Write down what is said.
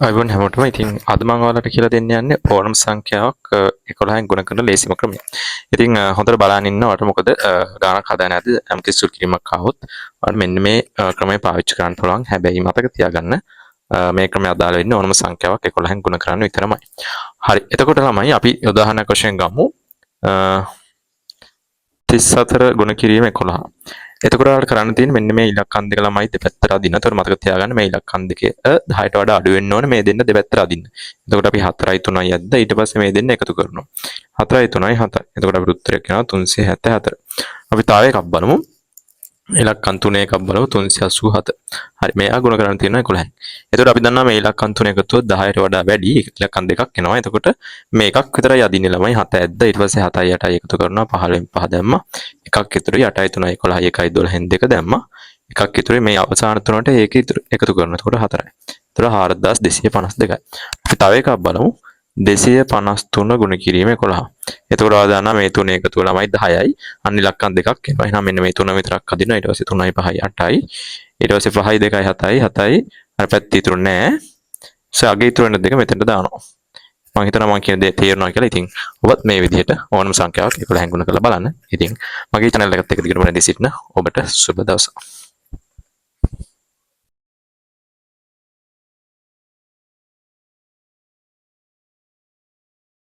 අයිබෝන් හැමෝටම ඉතින් අද මම ඔයාලට කියලා දෙන්න යන්නේ ඕනම සංඛ්‍යාවක් 11න් ගුණ කරන ලේසිම ක්‍රමය. ඉතින් හොඳට බලන් ඉන්නවට මොකද ගානක් හදාගෙන ඇද්දි යම්කිසි සුළු කිරීමක් ආවොත් ඔයාලට මෙන්න මේ ක්‍රමය පාවිච්චි කරන්න පුළුවන්. හැබැයි මතක තියාගන්න මේ ක්‍රමය අදාළ වෙන්නේ ඕනම සංඛ්‍යාවක් 11න් ගුණ කරන්න විතරමයි. හරි. එතකොට ළමයි අපි උදාහරණයක් වශයෙන් ගමු. 34 ගුණ කිරීම 11. එතකොට ඔයාලට කරන්න තියෙන්නේ මෙන්න මේ ඉලක්කම් දෙක ළමයි දෙපැත්තට අදින්න. එතකොට මතක තියාගන්න මේ ඉලක්කම් දෙකේ 10ට වඩා අඩු වෙන්න ඕනේ මේ දෙන්න දෙපැත්තට අදින්න. එතකොට අපි 4යි 3යි ඇද්ද ඊට පස්සේ මේ දෙන්න එකතු කරනවා. 4යි 3යි 7යි. එතකොට අපිට උත්තරයක් එනවා 374. අපි තව එකක් බලමු. ඉලක්කම් තුනේ එකක් බලමු 387. හරි මෙයා ගුණ කරන්න තියෙනවා 11යි. එතකොට අපි දන්නවා මේ ඉලක්කම් තුන එකතුව 10ට වඩා වැඩි ඉලක්කම් දෙකක් එනවා. එතකොට මේකක් විතරයි අදින්නේ ළමයි 7 ඇද්ද ඊට පස්සේ 7යි 8යි එකතු කරනවා 15න් 5 දැම්මා. එකක් ඉතුරුයි 8යි 3යි 11යි 1යි 12න් 2 දැම්මා. එකක් ඉතුරුයි මේ අවසාන තුනට ඒක එකතු කරනවා. එතකොට 4යි. එතකොට 4252යි. අපි තව එකක් බලමු. 253 ගුණ කිරීම 11. එතකොට ඔයාලා දන්නා මේ තුන එකතු ළමයි 10යි. අන්න ඉලක්කම් දෙකක් එනවා. එහෙනම් මෙන්න මේ තුන විතරක් අදිනවා. ඊට පස්සේ 3යි 5යි 8යි. ඊට පස්සේ 5යි 2යි 7යි 7යි. අර පැත්ත ඉතුරු නැහැ. අගේ ඉතුරු වෙන දෙක මෙතනට දානවා. මම හිතනවා මම කියන දේ තේරෙනවා කියලා. ඉතින් ඔබත් මේ විදිහට ඕනම සංඛ්‍යාවක් 11න් ගුණ කරලා බලන්න. ඉතින් මගේ channel එකත් එක්ක දිගටම රැඳී සිටින ඔබට සුබ දවසක්.